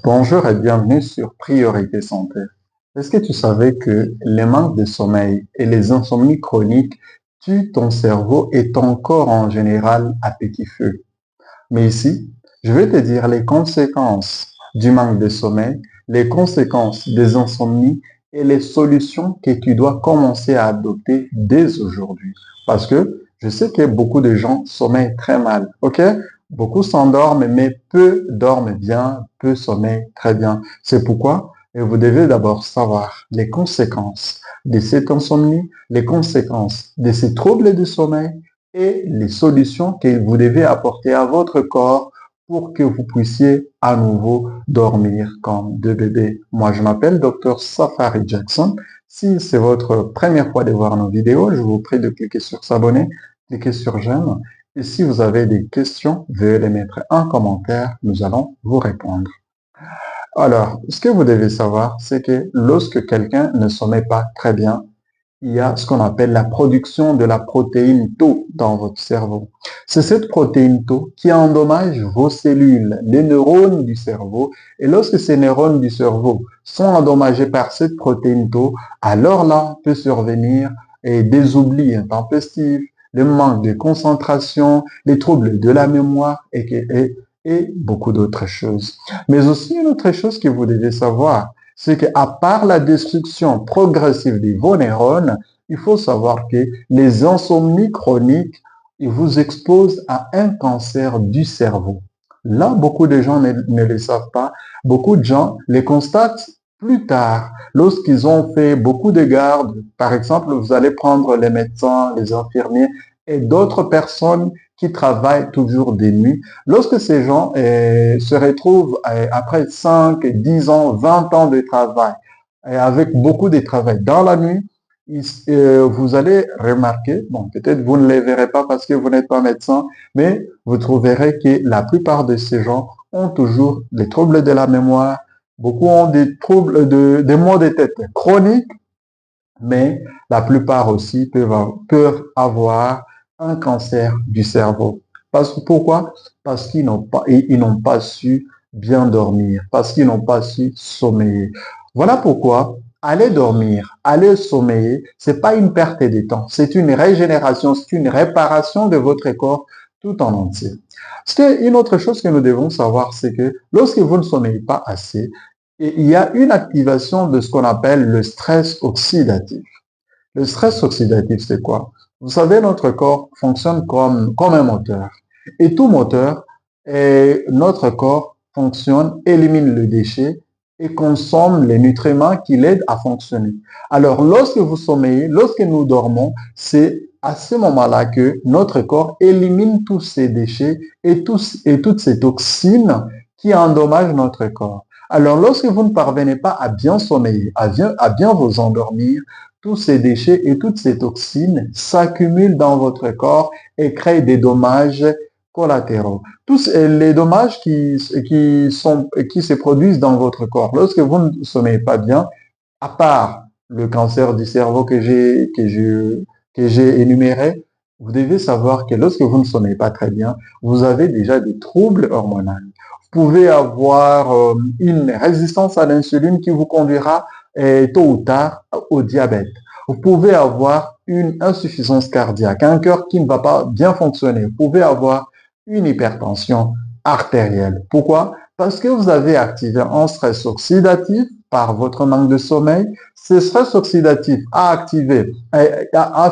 Bonjour et bienvenue sur Priorité Santé. Est-ce que tu savais que les manques de sommeil et les insomnies chroniques tuent ton cerveau et ton corps en général à petit feu? Mais ici, je vais te dire les conséquences du manque de sommeil, les conséquences des insomnies et les solutions que tu dois commencer à adopter dès aujourd'hui. Parce que je sais que beaucoup de gens sommeillent très mal, ok? Beaucoup s'endorment, mais peu dorment bien, peu sommeillent très bien. C'est pourquoi vous devez d'abord savoir les conséquences de cette insomnie, les conséquences de ces troubles de sommeil et les solutions que vous devez apporter à votre corps pour que vous puissiez à nouveau dormir comme deux bébés. Moi, je m'appelle Dr. Safari Jackson. Si c'est votre première fois de voir nos vidéos, je vous prie de cliquer sur s'abonner, cliquer sur j'aime. Et si vous avez des questions, veuillez les mettre en commentaire. Nous allons vous répondre. Alors, ce que vous devez savoir, c'est que lorsque quelqu'un ne sommeille pas très bien, il y a ce qu'on appelle la production de la protéine Tau dans votre cerveau. C'est cette protéine Tau qui endommage vos cellules, les neurones du cerveau. Et lorsque ces neurones du cerveau sont endommagés par cette protéine Tau, alors là peut survenir des oublis intempestifs, le manque de concentration, les troubles de la mémoire et beaucoup d'autres choses. Mais aussi une autre chose que vous devez savoir, c'est qu'à part la destruction progressive de vos neurones, il faut savoir que les insomnies chroniques ils vous exposent à un cancer du cerveau. Là, beaucoup de gens ne le savent pas. Beaucoup de gens les constatent plus tard, lorsqu'ils ont fait beaucoup de gardes. Par exemple, vous allez prendre les médecins, les infirmiers et d'autres personnes qui travaillent toujours des nuits. Lorsque ces gens se retrouvent après 5, 10 ans, 20 ans de travail, avec beaucoup de travail dans la nuit, vous allez remarquer, bon, peut-être vous ne les verrez pas parce que vous n'êtes pas médecin, mais vous trouverez que la plupart de ces gens ont toujours des troubles de la mémoire, beaucoup ont des troubles des maux de tête chroniques, mais la plupart aussi peuvent avoir un cancer du cerveau. Pourquoi? Parce ils n'ont pas su bien dormir, parce qu'ils n'ont pas su sommeiller. Voilà pourquoi aller dormir, aller sommeiller, c'est pas une perte de temps, c'est une régénération, c'est une réparation de votre corps tout en entier. Une autre chose que nous devons savoir, c'est que lorsque vous ne sommeillez pas assez, il y a une activation de ce qu'on appelle le stress oxydatif. Le stress oxydatif, c'est quoi? Vous savez, notre corps fonctionne comme un moteur. Et tout moteur, notre corps fonctionne, élimine le déchet et consomme les nutriments qui l'aident à fonctionner. Alors, lorsque vous sommeillez, lorsque nous dormons, c'est à ce moment-là que notre corps élimine tous ces déchets et toutes ces toxines qui endommagent notre corps. Alors, lorsque vous ne parvenez pas à bien sommeiller, à bien vous endormir, tous ces déchets et toutes ces toxines s'accumulent dans votre corps et créent des dommages collatéraux. Tous les dommages qui se produisent dans votre corps lorsque vous ne sommeillez pas bien, à part le cancer du cerveau que j'ai énuméré, vous devez savoir que lorsque vous ne sommeillez pas très bien, vous avez déjà des troubles hormonaux. Vous pouvez avoir une résistance à l'insuline qui vous conduira tôt ou tard au diabète. Vous pouvez avoir une insuffisance cardiaque, un cœur qui ne va pas bien fonctionner. Vous pouvez avoir une hypertension artérielle. Pourquoi? Parce que vous avez activé un stress oxydatif par votre manque de sommeil. Ce stress oxydatif a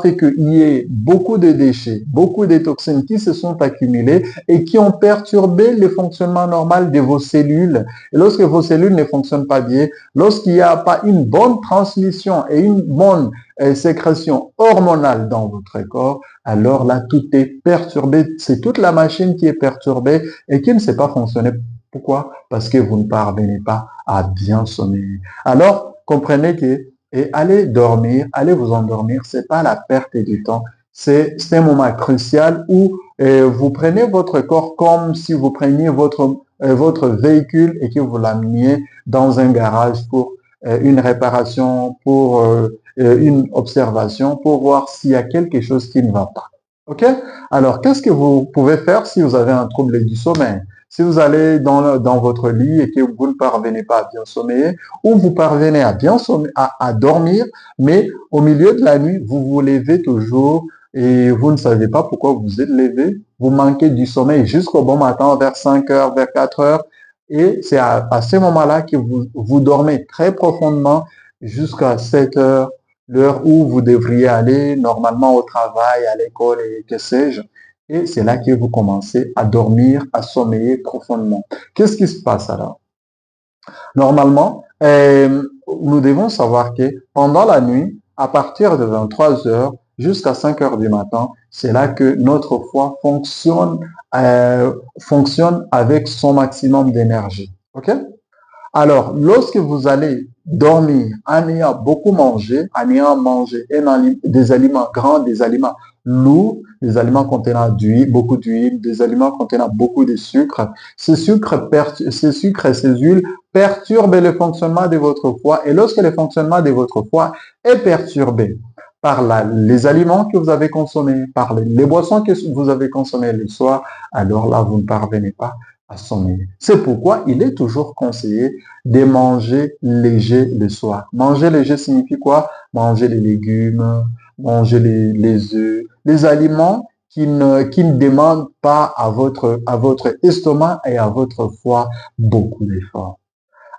fait qu'il y ait beaucoup de déchets, beaucoup de toxines qui se sont accumulées et qui ont perturbé le fonctionnement normal de vos cellules. Et lorsque vos cellules ne fonctionnent pas bien, lorsqu'il n'y a pas une bonne transmission et une bonne sécrétion hormonale dans votre corps, alors là, tout est perturbé. C'est toute la machine qui est perturbée et qui ne sait pas fonctionner. Pourquoi? Parce que vous ne parvenez pas à bien sommeiller. Alors, comprenez que allez dormir, allez vous endormir, c'est pas la perte du temps. C'est un moment crucial où vous prenez votre corps comme si vous preniez votre véhicule et que vous l'ameniez dans un garage pour une réparation, pour une observation, pour voir s'il y a quelque chose qui ne va pas. OK? Alors, qu'est-ce que vous pouvez faire si vous avez un trouble du sommeil? Si vous allez dans votre lit et que vous ne parvenez pas à bien sommeiller, ou vous parvenez à bien sommeiller, à dormir, mais au milieu de la nuit, vous vous levez toujours et vous ne savez pas pourquoi vous êtes levé, vous manquez du sommeil jusqu'au bon matin, vers 5 heures, vers 4 heures, et c'est à ce moment-là que vous dormez très profondément jusqu'à 7 heures, l'heure où vous devriez aller normalement au travail, à l'école et que sais-je. Et c'est là que vous commencez à dormir, à sommeiller profondément. Qu'est-ce qui se passe alors? Normalement, nous devons savoir que pendant la nuit, à partir de 23 heures jusqu'à 5 heures du matin, c'est là que notre foie fonctionne avec son maximum d'énergie. OK? Alors, lorsque vous allez dormir en ayant beaucoup mangé, en ayant mangé des aliments grands, des aliments lourds, des aliments contenant d'huile, beaucoup d'huile, des aliments contenant beaucoup de sucre, ces sucres et ces huiles perturbent le fonctionnement de votre foie. Et lorsque le fonctionnement de votre foie est perturbé par les aliments que vous avez consommés, par les boissons que vous avez consommées le soir, alors là, vous ne parvenez pas à sommeiller. C'est pourquoi il est toujours conseillé de manger léger le soir. Manger léger signifie quoi? Manger les légumes, manger les œufs, les aliments qui ne demandent pas à votre estomac et à votre foie beaucoup d'efforts.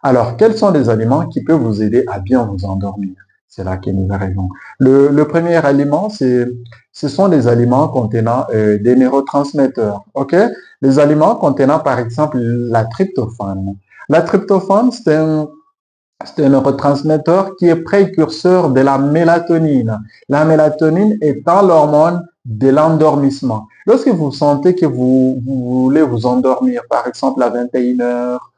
Alors, quels sont les aliments qui peuvent vous aider à bien vous endormir? C'est là que nous arrivons. Le premier aliment, ce sont les aliments contenant des neurotransmetteurs. OK? Les aliments contenant, par exemple, la tryptophane. La tryptophane, c'est un neurotransmetteur qui est précurseur de la mélatonine. La mélatonine étant l'hormone de l'endormissement. Lorsque vous sentez que vous voulez vous endormir, par exemple à 21 heures,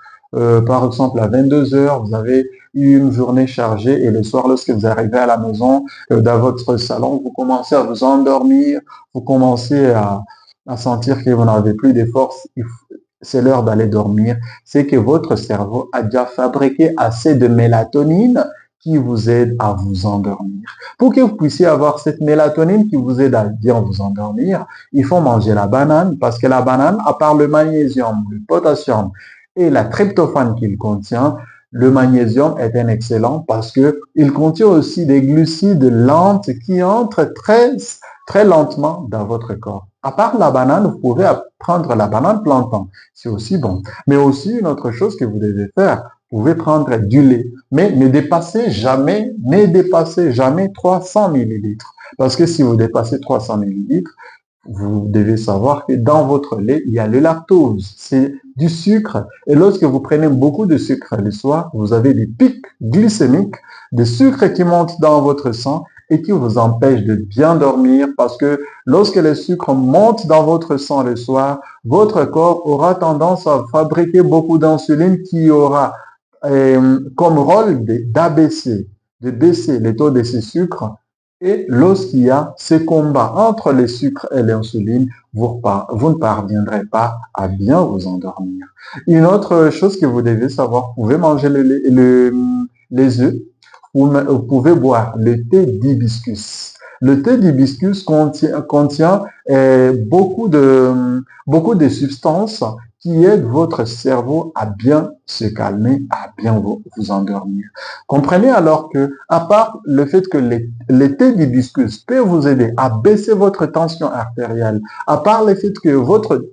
par exemple à 22 heures, vous avez eu une journée chargée et le soir, lorsque vous arrivez à la maison, dans votre salon, vous commencez à vous endormir, vous commencez à sentir que vous n'avez plus de force, c'est l'heure d'aller dormir, c'est que votre cerveau a déjà fabriqué assez de mélatonine qui vous aide à vous endormir. Pour que vous puissiez avoir cette mélatonine qui vous aide à bien vous endormir, il faut manger la banane parce que la banane, à part le magnésium, le potassium et la tryptophane qu'il contient, le magnésium est un excellent parce que il contient aussi des glucides lentes qui entrent très lentement dans votre corps. À part la banane, vous pouvez prendre la banane plantain. C'est aussi bon. Mais aussi, une autre chose que vous devez faire, vous pouvez prendre du lait. Mais ne dépassez jamais 300 millilitres. Parce que si vous dépassez 300 millilitres, vous devez savoir que dans votre lait, il y a le lactose. C'est du sucre. Et lorsque vous prenez beaucoup de sucre le soir, vous avez des pics glycémiques, des sucres qui montent dans votre sang et qui vous empêchent de bien dormir parce que lorsque les sucres montent dans votre sang le soir, votre corps aura tendance à fabriquer beaucoup d'insuline qui aura comme rôle d'abaisser, de baisser les taux de ces sucres. Et lorsqu'il y a ce combat entre les sucres et l'insuline, vous ne parviendrez pas à bien vous endormir. Une autre chose que vous devez savoir, vous pouvez manger les œufs, vous pouvez boire le thé d'hibiscus. Le thé d'hibiscus contient beaucoup de substances qui aident votre cerveau à bien se calmer, à bien vous endormir. Comprenez alors que, à part le fait que le thé d'hibiscus peut vous aider à baisser votre tension artérielle, à part le fait que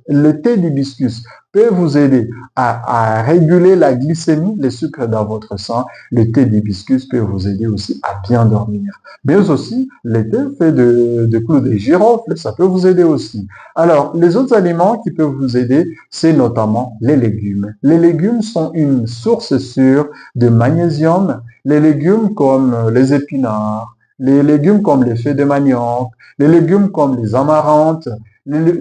le thé d'hibiscus peut vous aider à réguler la glycémie, les sucres dans votre sang, le thé d'hibiscus peut vous aider aussi à bien dormir. Mais aussi, le thé fait de clous de girofle, ça peut vous aider aussi. Alors, les autres aliments qui peuvent vous aider, c'est notamment les légumes. Les légumes sont une source sûre de magnésium. Les légumes comme les épinards, les légumes comme les feuilles de manioc, les légumes comme les amarantes,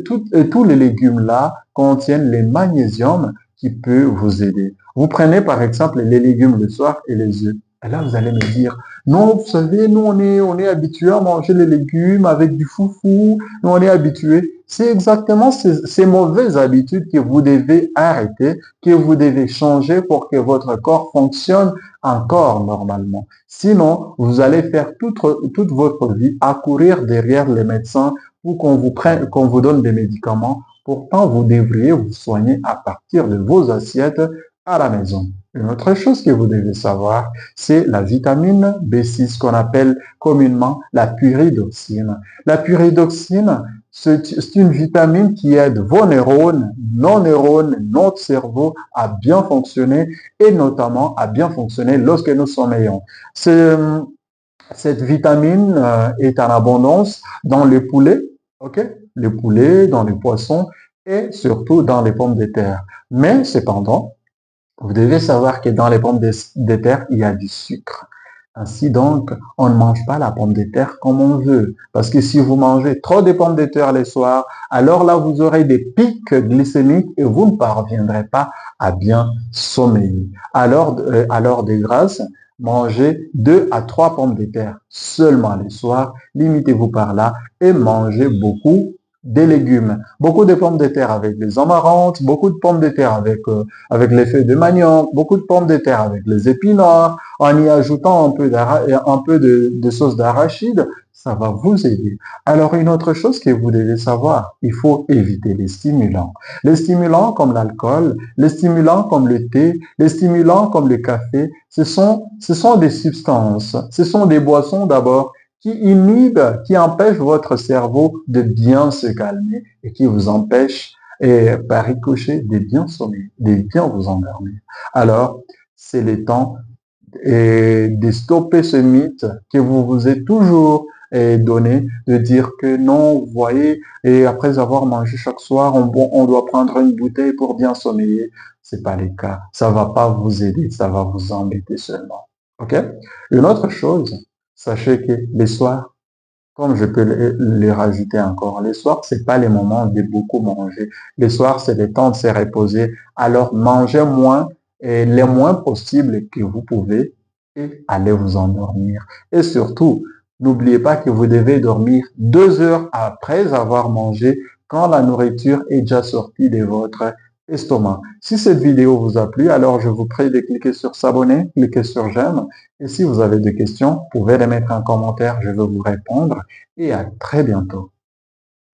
tous les légumes-là contiennent le magnésium qui peut vous aider. Vous prenez par exemple les légumes le soir et les œufs. Et là, vous allez me dire, non, vous savez, nous, on est habitués à manger les légumes avec du foufou, nous, on est habitués. C'est exactement ces mauvaises habitudes que vous devez arrêter, que vous devez changer pour que votre corps fonctionne encore normalement. Sinon, vous allez faire toute votre vie à courir derrière les médecins pour qu'on vous donne des médicaments Pourtant, vous devriez vous soigner à partir de vos assiettes à la maison. Une autre chose que vous devez savoir, c'est la vitamine B6 qu'on appelle communément la pyridoxine. La pyridoxine, c'est une vitamine qui aide vos neurones, nos neurones, notre cerveau à bien fonctionner et notamment à bien fonctionner lorsque nous sommeillons. Cette vitamine est en abondance dans le poulet, ok? Le poulet, dans les poissons et surtout dans les pommes de terre. Mais cependant, vous devez savoir que dans les pommes de terre, il y a du sucre. Ainsi donc, on ne mange pas la pomme de terre comme on veut. Parce que si vous mangez trop de pommes de terre le soir, alors là, vous aurez des pics glycémiques et vous ne parviendrez pas à bien sommeiller. Alors de grâce, mangez 2 à 3 pommes de terre seulement le soir. Limitez-vous par là et mangez beaucoup des légumes. Beaucoup de pommes de terre avec les amarantes, beaucoup de pommes de terre avec les feuilles de manioc, beaucoup de pommes de terre avec les épinards, en y ajoutant un peu de sauce d'arachide, ça va vous aider. Alors, une autre chose que vous devez savoir, il faut éviter les stimulants. Les stimulants comme l'alcool, les stimulants comme le thé, les stimulants comme le café, ce sont des substances, ce sont des boissons d'abord qui inhibe, qui empêche votre cerveau de bien se calmer et qui vous empêche, et par ricochet, de bien sommeiller, de bien vous endormir. Alors, c'est le temps de stopper ce mythe que vous vous êtes toujours donné, de dire que non, vous voyez, et après avoir mangé chaque soir, on doit prendre une bouteille pour bien sommeiller. C'est pas le cas. Ça va pas vous aider, ça va vous embêter seulement. OK? Une autre chose, sachez que les soirs, comme je peux les rajouter encore, les soirs, c'est pas les moments de beaucoup manger. Les soirs, c'est le temps de se reposer. Alors, mangez moins et le moins possible que vous pouvez et allez vous endormir. Et surtout, n'oubliez pas que vous devez dormir 2 heures après avoir mangé quand la nourriture est déjà sortie de votre estomac. Si cette vidéo vous a plu, alors je vous prie de cliquer sur s'abonner, cliquer sur j'aime. Et si vous avez des questions, vous pouvez les mettre en commentaire, je vais vous répondre et à très bientôt.